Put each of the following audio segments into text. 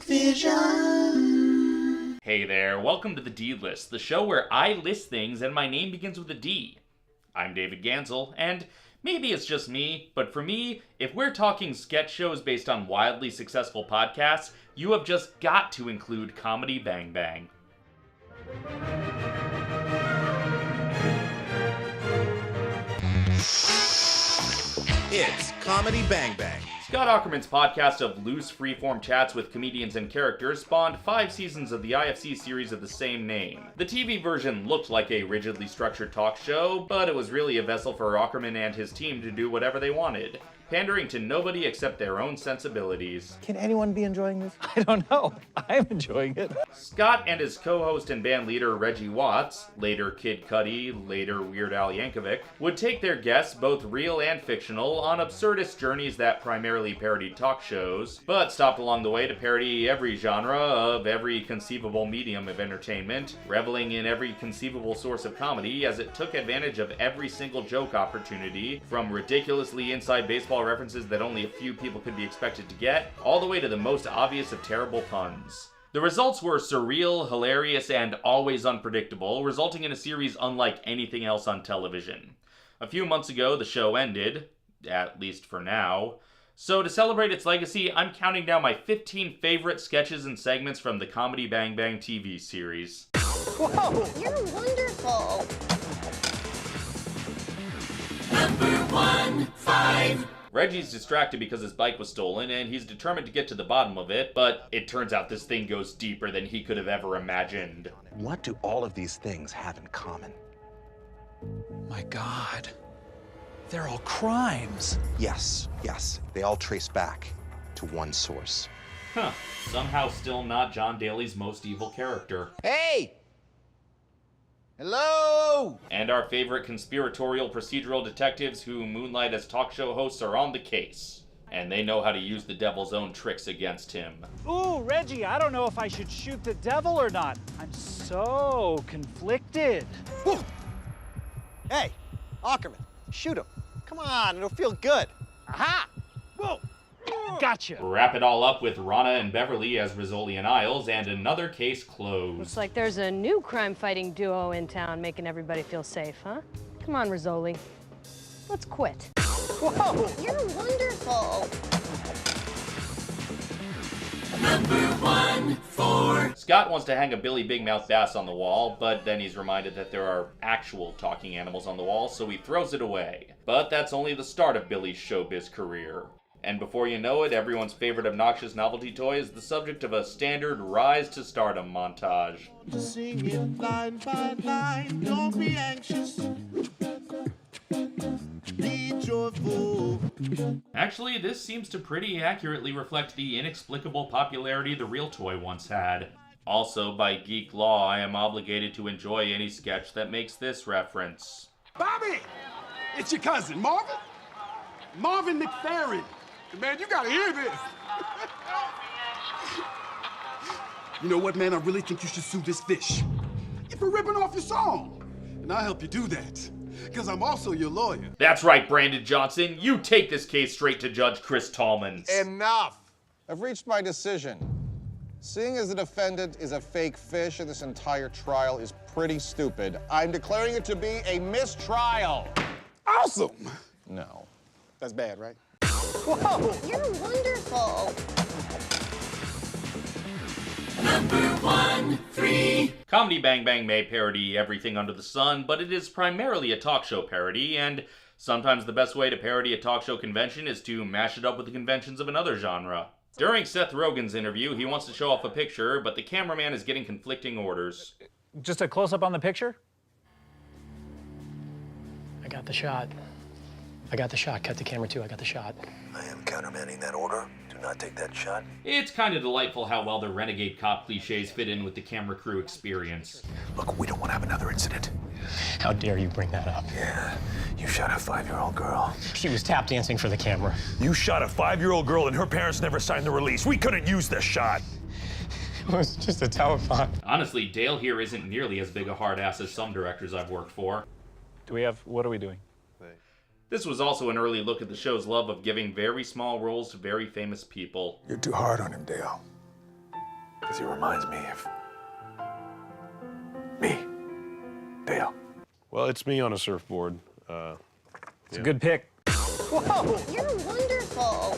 Vision. Hey there, welcome to the D-List, the show where I list things and my name begins with a D. I'm David Gansel, and maybe it's just me, but for me, if we're talking sketch shows based on wildly successful podcasts, you have just got to include Comedy Bang Bang. It's Comedy Bang Bang. Scott Aukerman's podcast of loose, freeform chats with comedians and characters spawned 5 seasons of the IFC series of the same name. The TV version looked like a rigidly structured talk show, but it was really a vessel for Aukerman and his team to do whatever they wanted, pandering to nobody except their own sensibilities. Can anyone be enjoying this? I don't know. I'm enjoying it. Scott and his co-host and band leader Reggie Watts, later Kid Cudi, later Weird Al Yankovic, would take their guests, both real and fictional, on absurdist journeys that primarily parodied talk shows, but stopped along the way to parody every genre of every conceivable medium of entertainment, reveling in every conceivable source of comedy as it took advantage of every single joke opportunity, from ridiculously inside baseball references that only a few people could be expected to get, all the way to the most obvious of terrible puns. The results were surreal, hilarious, and always unpredictable, resulting in a series unlike anything else on television. A few months ago, the show ended, at least for now. So to celebrate its legacy, I'm counting down my 15 favorite sketches and segments from the Comedy Bang Bang TV series. Whoa! You're wonderful! Number 5. Reggie's distracted because his bike was stolen, and he's determined to get to the bottom of it, but it turns out this thing goes deeper than he could have ever imagined. What do all of these things have in common? My God. They're all crimes. Yes. They all trace back to one source. Huh. Somehow still not John Daly's most evil character. Hey! Hello! And our favorite conspiratorial procedural detectives who moonlight as talk show hosts are on the case. And they know how to use the devil's own tricks against him. Ooh, Reggie, I don't know if I should shoot the devil or not. I'm so conflicted. Whew. Hey, Aukerman, shoot him. Come on, it'll feel good. Aha! Whoa! Gotcha. Wrap it all up with Rana and Beverly as Rizzoli and Isles, and another case closed. Looks like there's a new crime-fighting duo in town making everybody feel safe, huh? Come on, Rizzoli. Let's quit. Whoa! You're wonderful! Number 4. Scott wants to hang a Billy Big Mouth Bass on the wall, but then he's reminded that there are actual talking animals on the wall, so he throws it away. But that's only the start of Billy's showbiz career. And before you know it, everyone's favorite obnoxious novelty toy is the subject of a standard rise to stardom montage. Sing it line by line, don't be anxious. Be joyful. Actually, this seems to pretty accurately reflect the inexplicable popularity the real toy once had. Also, by geek law, I am obligated to enjoy any sketch that makes this reference. Bobby! It's your cousin, Marvin. Marvin McFerrin. Man, you gotta hear this. You know what, man? I really think you should sue this fish. For ripping off your song. And I'll help you do that. Because I'm also your lawyer. That's right, Brandon Johnson. You take this case straight to Judge Chris Tallman. Enough! I've reached my decision. Seeing as the defendant is a fake fish and this entire trial is pretty stupid, I'm declaring it to be a mistrial. Awesome! No. That's bad, right? Whoa! You're wonderful! Number 3. Comedy Bang Bang may parody everything under the sun, but it is primarily a talk show parody, and sometimes the best way to parody a talk show convention is to mash it up with the conventions of another genre. During Seth Rogen's interview, he wants to show off a picture, but the cameraman is getting conflicting orders. Just a close-up on the picture? I got the shot. Cut the camera too. I got the shot. I am countermanding that order. Do not take that shot. It's kind of delightful how well the renegade cop cliches fit in with the camera crew experience. Look, we don't want to have another incident. How dare you bring that up? Yeah, you shot a 5-year-old girl. She was tap dancing for the camera. You shot a 5-year-old girl and her parents never signed the release. We couldn't use this shot. It was just a telephone. Honestly, Dale here isn't nearly as big a hard ass as some directors I've worked for. What are we doing? This was also an early look at the show's love of giving very small roles to very famous people. You're too hard on him, Dale. Because he reminds me of me, Dale. Well, it's me on a surfboard. It's a good pick. Whoa, you're wonderful.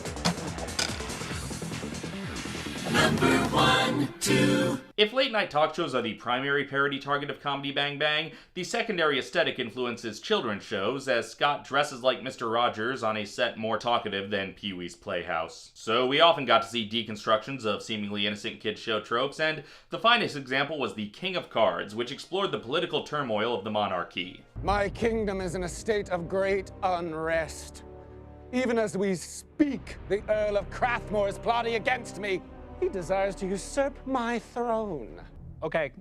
Number 1, 2. If late-night talk shows are the primary parody target of Comedy Bang Bang, the secondary aesthetic influence is children's shows, as Scott dresses like Mr. Rogers on a set more talkative than Pee-wee's Playhouse. So we often got to see deconstructions of seemingly innocent kids show tropes, and the finest example was The King of Cards, which explored the political turmoil of the monarchy. My kingdom is in a state of great unrest. Even as we speak, the Earl of Crathmore is plotting against me. He desires to usurp my throne. Okay,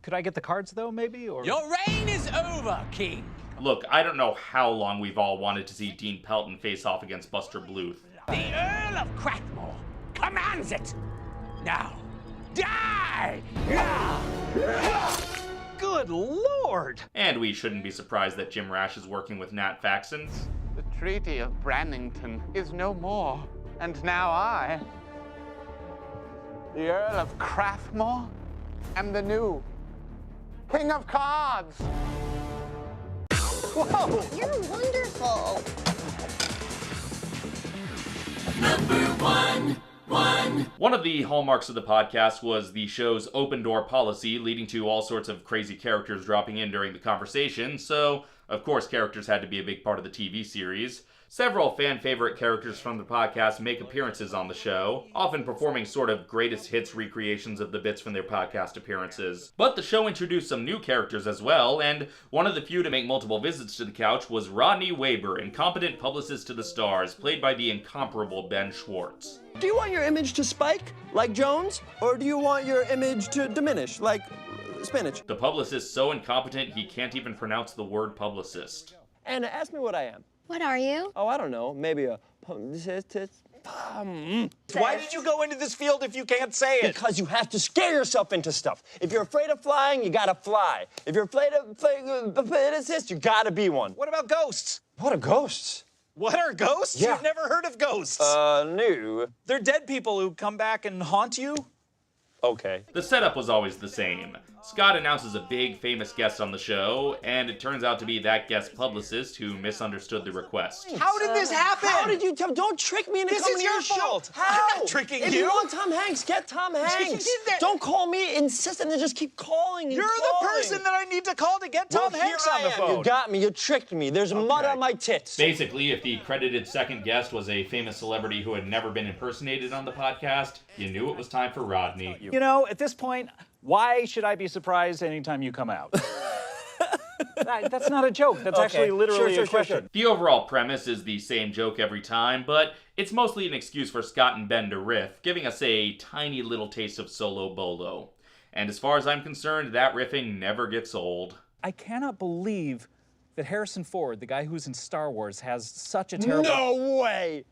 could I get the cards though, maybe? Or Your reign is over, King. Look, I don't know how long we've all wanted to see Dean Pelton face off against Buster Bluth. The Earl of Crathmore commands it. Now, die! Good Lord! And we shouldn't be surprised that Jim Rash is working with Nat Faxon. The Treaty of Brandington is no more, and now I, the Earl of Crathmore, am the new King of Cards. Whoa, you're wonderful. Number 1, 1. One of the hallmarks of the podcast was the show's open door policy, leading to all sorts of crazy characters dropping in during the conversation, so of course characters had to be a big part of the TV series. Several fan-favorite characters from the podcast make appearances on the show, often performing sort of greatest hits recreations of the bits from their podcast appearances. But the show introduced some new characters as well, and one of the few to make multiple visits to the couch was Rodney Waber, incompetent publicist to the stars, played by the incomparable Ben Schwartz. Do you want your image to spike, like Jones, or do you want your image to diminish, like spinach? The publicist's so incompetent he can't even pronounce the word publicist. Anna, ask me what I am. What are you? Oh, I don't know. Maybe a... Why did you go into this field if you can't say it? Because you have to scare yourself into stuff. If you're afraid of flying, you gotta fly. If you're afraid of physicists, you gotta be one. What about ghosts? What are ghosts? What are ghosts? Yeah. You've never heard of ghosts? No. They're dead people who come back and haunt you? Okay. The setup was always the same. Scott announces a big, famous guest on the show, and it turns out to be that guest's publicist who misunderstood the request. How did this happen? How did you tell? Don't trick me into coming to your fault. show. How? I'm not tricking If you. you want Tom Hanks, get Tom Hanks. Don't call me, insist, and then just keep calling and You're calling. the person that I need to call to get Tom Hanks on the phone. You got me. You tricked me. There's mud on my tits. Basically, if the credited second guest was a famous celebrity who had never been impersonated on the podcast, you knew it was time for Rodney. You know, at this point, why should I be surprised anytime you come out? That's not a joke. That's actually literally a question. The overall premise is the same joke every time, but it's mostly an excuse for Scott and Ben to riff, giving us a tiny little taste of solo bolo. And as far as I'm concerned, that riffing never gets old. I cannot believe that Harrison Ford, the guy who's in Star Wars, has such a terrible... No way!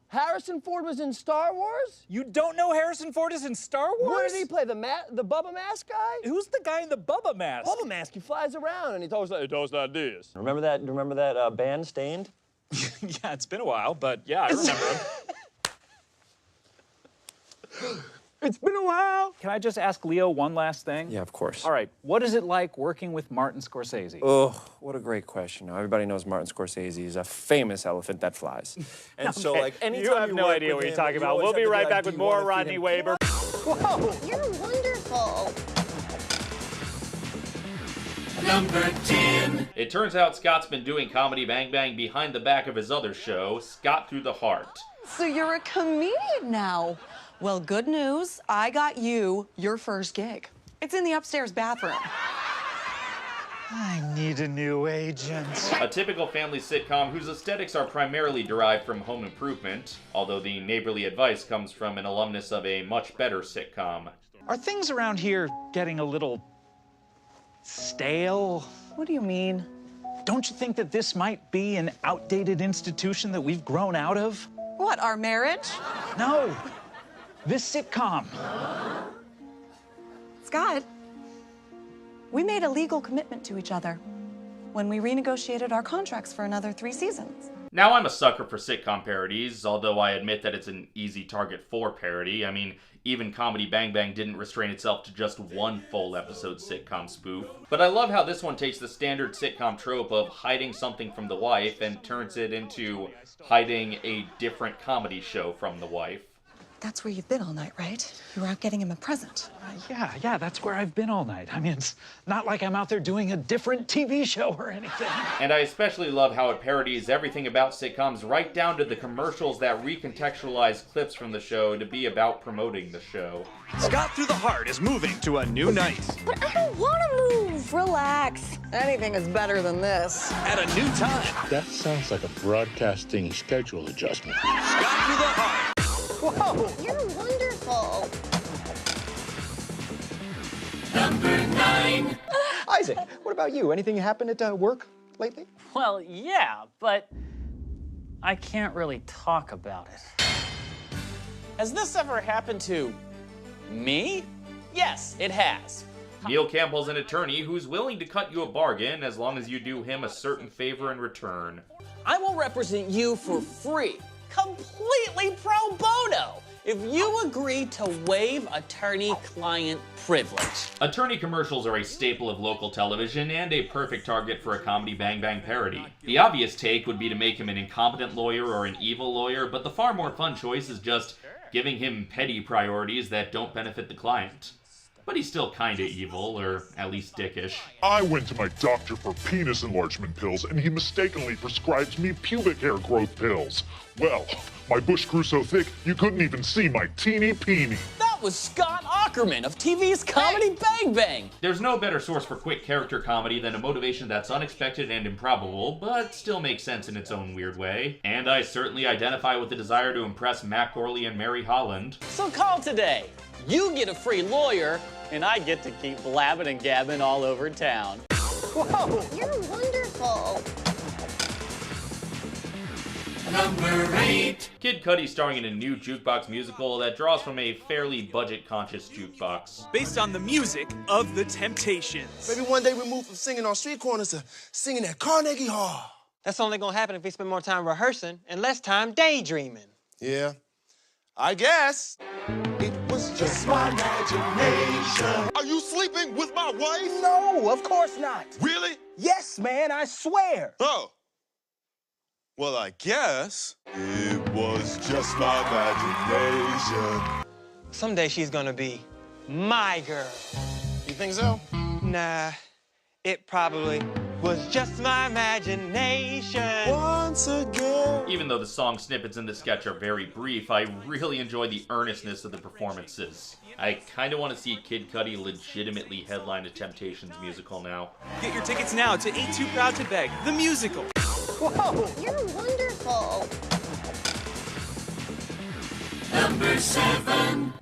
Harrison Ford was in Star Wars? You don't know Harrison Ford is in Star Wars? Where did he play? The Bubba Mask guy? Who's the guy in the Bubba Mask? Bubba Mask, he flies around and he talks like this. Remember that band, Stained? Yeah, it's been a while, but yeah, I remember him. It's been a while. Can I just ask Leo one last thing? Yeah, of course. All right, what is it like working with Martin Scorsese? Oh, what a great question. Now, everybody knows Martin Scorsese is a famous elephant that flies. And so, like, anytime you have no idea what you're talking about. We'll be right back with more Rodney Waber. Whoa, you're wonderful. Number 10. It turns out Scott's been doing Comedy Bang Bang behind the back of his other show, Scott Through the Heart. So you're a comedian now. Well, good news. I got you your first gig. It's in the upstairs bathroom. I need a new agent. A typical family sitcom whose aesthetics are primarily derived from Home Improvement, although the neighborly advice comes from an alumnus of a much better sitcom. Are things around here getting a little stale? What do you mean? Don't you think that this might be an outdated institution that we've grown out of? What, our marriage? No, this sitcom. Scott, we made a legal commitment to each other when we renegotiated our contracts for another 3 seasons. Now, I'm a sucker for sitcom parodies, although I admit that it's an easy target for parody. I mean, even Comedy Bang Bang didn't restrain itself to just one full episode sitcom spoof. But I love how this one takes the standard sitcom trope of hiding something from the wife and turns it into hiding a different comedy show from the wife. That's where you've been all night, right? You were out getting him a present. Yeah, that's where I've been all night. I mean, it's not like I'm out there doing a different TV show or anything. And I especially love how it parodies everything about sitcoms, right down to the commercials that recontextualize clips from the show to be about promoting the show. Scott Through the Heart is moving to a new night. But I don't want to move. Relax. Anything is better than this. At a new time. That sounds like a broadcasting schedule adjustment. Scott Through the Heart. Whoa, you're wonderful. Number 9. Isaac, what about you? Anything happen at work lately? Well, yeah, but I can't really talk about it. Has this ever happened to me? Yes, it has. Neal Campbell's an attorney who's willing to cut you a bargain as long as you do him a certain favor in return. I will represent you for free, completely pro bono, if you agree to waive attorney-client privilege. Attorney commercials are a staple of local television and a perfect target for a Comedy Bang Bang parody. The obvious take would be to make him an incompetent lawyer or an evil lawyer, but the far more fun choice is just giving him petty priorities that don't benefit the client. But he's still kinda evil, or at least dickish. I went to my doctor for penis enlargement pills, and he mistakenly prescribed me pubic hair growth pills. Well, my bush grew so thick, you couldn't even see my teeny peeny. That was Scott Aukerman of TV's Comedy Bang Bang. There's no better source for quick character comedy than a motivation that's unexpected and improbable, but still makes sense in its own weird way. And I certainly identify with the desire to impress Matt Gorley and Mary Holland. So call today. You get a free lawyer, and I get to keep blabbing and gabbing all over town. Whoa, you're wonderful. Number 8. Kid Cudi starring in a new jukebox musical that draws from a fairly budget-conscious jukebox. Based on the music of The Temptations. Maybe one day we move from singing on street corners to singing at Carnegie Hall. That's only gonna happen if we spend more time rehearsing and less time daydreaming. Yeah, I guess. It was just my imagination. Are you sleeping with my wife? No, of course not. Really? Yes, man, I swear. Oh. Well, I guess it was just my imagination. Someday she's gonna be my girl. You think so? Nah, it probably was just my imagination. Once again. Even though the song snippets in the sketch are very brief, I really enjoy the earnestness of the performances. I kinda want to see Kid Cudi legitimately headline a Temptations musical now. Get your tickets now to Ain't Too Proud to Beg, the musical. Whoa, you're wonderful. Number 7.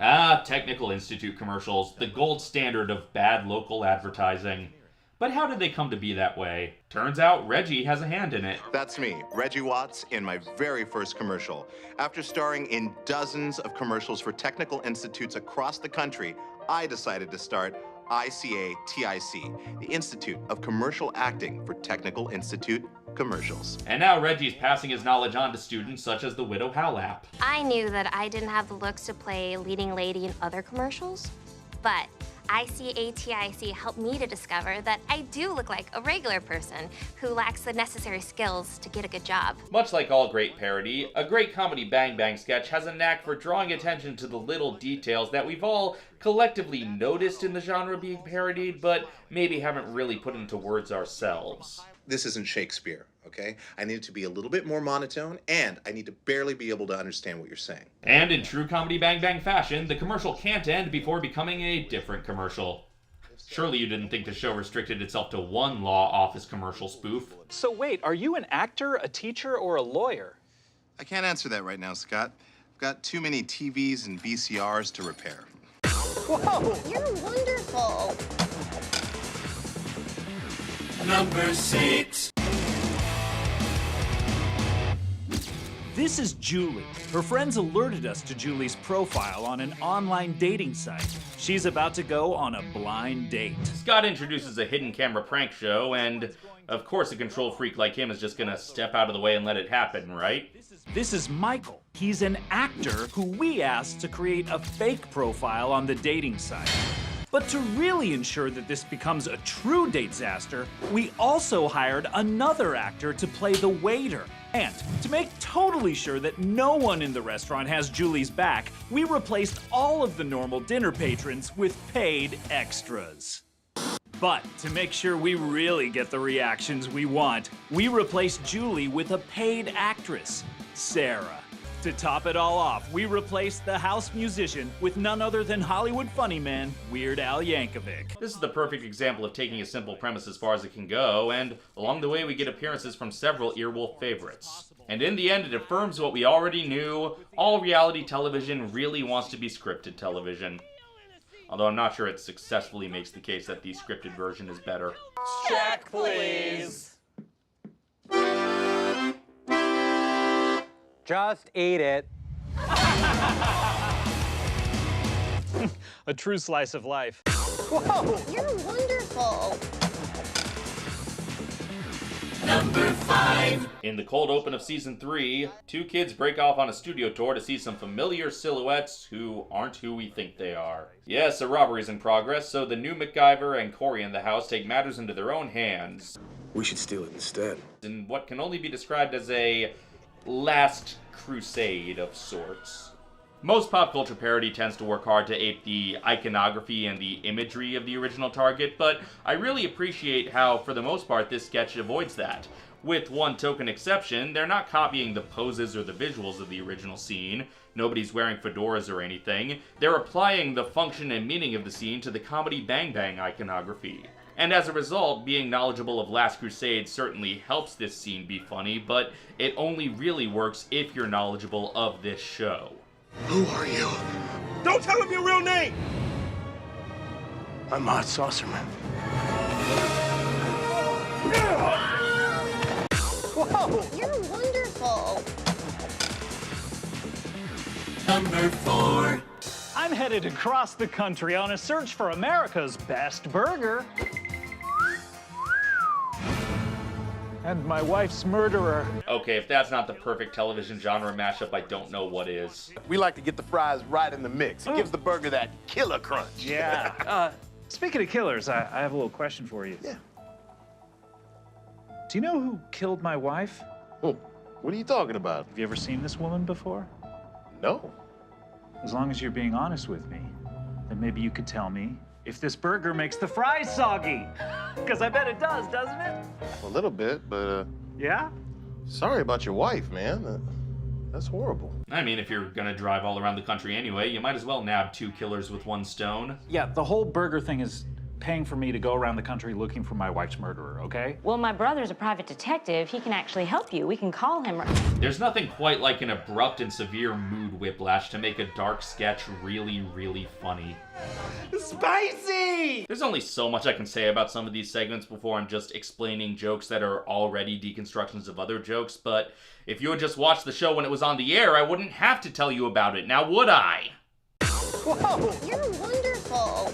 Technical Institute commercials, the gold standard of bad local advertising. But how did they come to be that way? Turns out Reggie has a hand in it. That's me, Reggie Watts, in my very first commercial. After starring in dozens of commercials for technical institutes across the country, I decided to start IIIIIT'S, the Institute of Commercial Acting for Technical Institute Commercials. And now Reggie's passing his knowledge on to students such as the Widow Howlap. I knew that I didn't have the looks to play leading lady in other commercials, but IIIIT'S helped me to discover that I do look like a regular person who lacks the necessary skills to get a good job. Much like all great parody, a great Comedy Bang Bang sketch has a knack for drawing attention to the little details that we've all collectively noticed in the genre being parodied, but maybe haven't really put into words ourselves. This isn't Shakespeare, okay? I need it to be a little bit more monotone, and I need to barely be able to understand what you're saying. And in true Comedy Bang Bang fashion, the commercial can't end before becoming a different commercial. Surely you didn't think the show restricted itself to one law office commercial spoof. So wait, are you an actor, a teacher, or a lawyer? I can't answer that right now, Scott. I've got too many TVs and VCRs to repair. Whoa, you're wonderful. Number 6. This is Julie. Her friends alerted us to Julie's profile on an online dating site. She's about to go on a blind date. Scott introduces a hidden camera prank show, and Of course a control freak like him is just gonna step out of the way and let it happen, right? This is Michael. He's an actor who we asked to create a fake profile on the dating site. But to really ensure that this becomes a true date-zaster, we also hired another actor to play the waiter. And to make totally sure that no one in the restaurant has Julie's back, we replaced all of the normal dinner patrons with paid extras. But to make sure we really get the reactions we want, we replaced Julie with a paid actress, Sarah. To top it all off, we replaced the house musician with none other than Hollywood funny man, Weird Al Yankovic. This is the perfect example of taking a simple premise as far as it can go, and along the way we get appearances from several Earwolf favorites. And in the end, it affirms what we already knew: all reality television really wants to be scripted television. Although I'm not sure it successfully makes the case that the scripted version is better. Check, please. Just eat it. A true slice of life. Whoa, you're wonderful. Number 5. In the cold open of season 3, two kids break off on a studio tour to see some familiar silhouettes who aren't who we think they are. Yes, a robbery's in progress, so the new MacGyver and Corey in the house take matters into their own hands. We should steal it instead. In what can only be described as a last crusade of sorts. Most pop culture parody tends to work hard to ape the iconography and the imagery of the original target, but I really appreciate how, for the most part, this sketch avoids that. With one token exception, they're not copying the poses or the visuals of the original scene. Nobody's wearing fedoras or anything. They're applying the function and meaning of the scene to the comedy Bang Bang iconography. And as a result, being knowledgeable of Last Crusade certainly helps this scene be funny, but it only really works if you're knowledgeable of this show. Who are you? Don't tell him your real name! I'm Scott Aukerman. Whoa, you're wonderful. Number 4. I'm headed across the country on a search for America's best burger. And my wife's murderer. Okay, if that's not the perfect television genre mashup, I don't know what is. We like to get the fries right in the mix. It gives the burger that killer crunch. Yeah. Speaking of killers, I have a little question for you. Yeah. Do you know who killed my wife? Oh, what are you talking about? Have you ever seen this woman before? No. As long as you're being honest with me, then maybe you could tell me if this burger makes the fries soggy. Because I bet it does, doesn't it? A little bit, but, Yeah? sorry about your wife, man. That's horrible. I mean, if you're gonna drive all around the country anyway, you might as well nab 2 killers with 1 stone. Yeah, the whole burger thing is paying for me to go around the country looking for my wife's murderer, okay? Well, my brother's a private detective. He can actually help you. We can call him. There's nothing quite like an abrupt and severe mood whiplash to make a dark sketch really, really funny. Spicy! There's only so much I can say about some of these segments before I'm just explaining jokes that are already deconstructions of other jokes, but if you had just watched the show when it was on the air, I wouldn't have to tell you about it, now would I? Whoa, you're wonderful.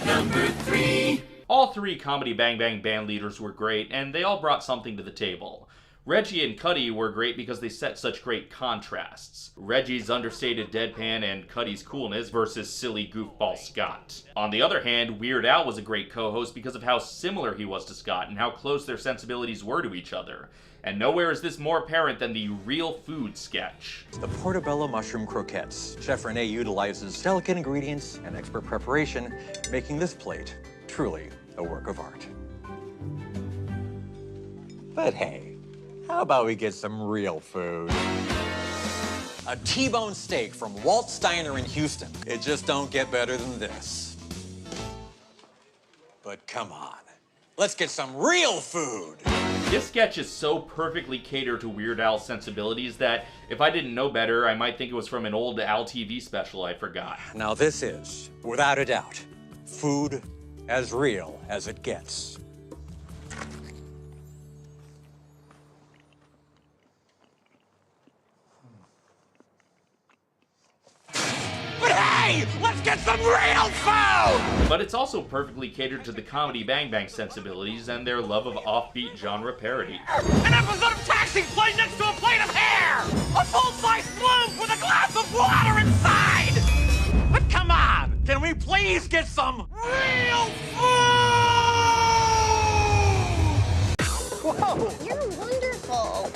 Number 3. All 3 Comedy Bang Bang band leaders were great, and they all brought something to the table. Reggie and Cudi were great because they set such great contrasts. Reggie's understated deadpan and Cudi's coolness versus silly goofball Scott. On the other hand, Weird Al was a great co-host because of how similar he was to Scott and how close their sensibilities were to each other. And nowhere is this more apparent than the Real Food sketch. The portobello mushroom croquettes. Chef Rene utilizes delicate ingredients and expert preparation, making this plate truly a work of art. But hey, how about we get some real food? A T-bone steak from Walt Steiner in Houston. It just don't get better than this. But come on, let's get some real food. This sketch is so perfectly catered to Weird Al's sensibilities that if I didn't know better, I might think it was from an old Al TV special I forgot. Now this is, without a doubt, food as real as it gets. But hey, Let's get some real food! But it's also perfectly catered to the Comedy Bang Bang sensibilities and their love of offbeat genre parody. An episode of Taxi played next to a plate of hair! A full-size bloom with a glass of water inside! But come on, can we please get some real food? Whoa! You're wonderful.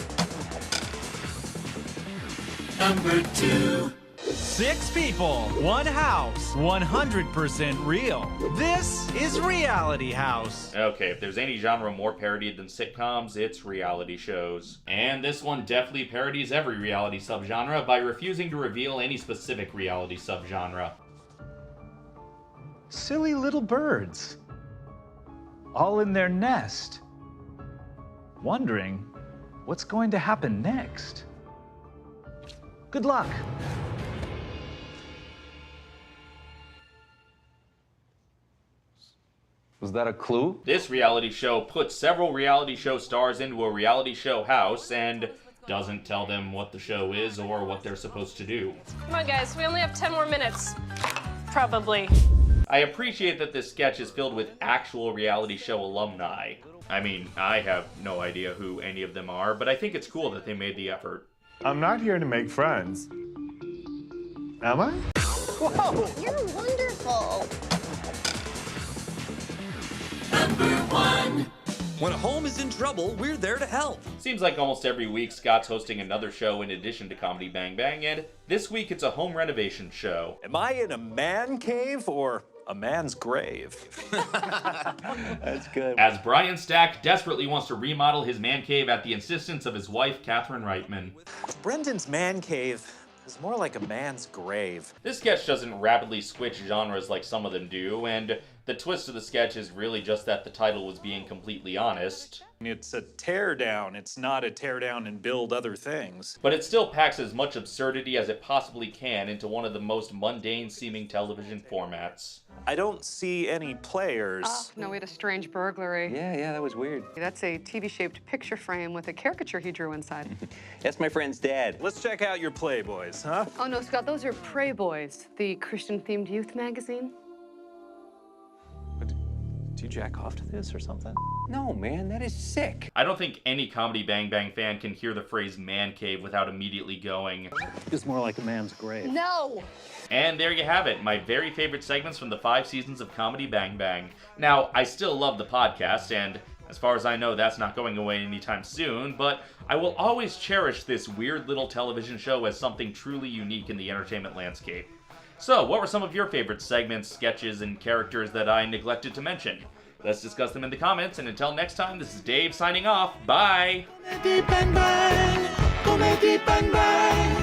Number 2. 6 people, 1 house, 100% real. This is Reality House. Okay, if there's any genre more parodied than sitcoms, it's reality shows. And this one definitely parodies every reality subgenre by refusing to reveal any specific reality subgenre. Silly little birds. All in their nest. Wondering what's going to happen next. Good luck. Was that a clue? This reality show puts several reality show stars into a reality show house and doesn't tell them what the show is or what they're supposed to do. Come on, guys. We only have 10 more minutes. Probably. I appreciate that this sketch is filled with actual reality show alumni. I mean, I have no idea who any of them are, but I think it's cool that they made the effort. I'm not here to make friends. Am I? Whoa! You're wonderful. Number 1. When a home is in trouble, we're there to help. Seems like almost every week Scott's hosting another show in addition to Comedy Bang Bang, and this week it's a home renovation show. Am I in a man cave or a man's grave? That's good. As Brian Stack desperately wants to remodel his man cave at the insistence of his wife, Catherine Reitman. Brendan's man cave is more like a man's grave. This sketch doesn't rapidly switch genres like some of them do, and the twist of the sketch is really just that the title was being completely honest. It's a teardown. It's not a teardown and build other things. But it still packs as much absurdity as it possibly can into one of the most mundane-seeming television formats. I don't see any players. Oh, no, we had a strange burglary. Yeah, that was weird. That's a TV-shaped picture frame with a caricature he drew inside. That's my friend's dad. Let's check out your Playboys, huh? Oh, no, Scott, those are Pray Boys, the Christian-themed youth magazine. Do you jack off to this or something? No, man, that is sick. I don't think any Comedy Bang Bang fan can hear the phrase man cave without immediately going, It's more like a man's grave. No! And there you have it, my very favorite segments from the 5 seasons of Comedy Bang Bang. Now, I still love the podcast, and as far as I know, that's not going away anytime soon, but I will always cherish this weird little television show as something truly unique in the entertainment landscape. So, what were some of your favorite segments, sketches, and characters that I neglected to mention? Let's discuss them in the comments, and until next time, this is Dave signing off. Bye! Comedy Bang Bang. Comedy Bang Bang.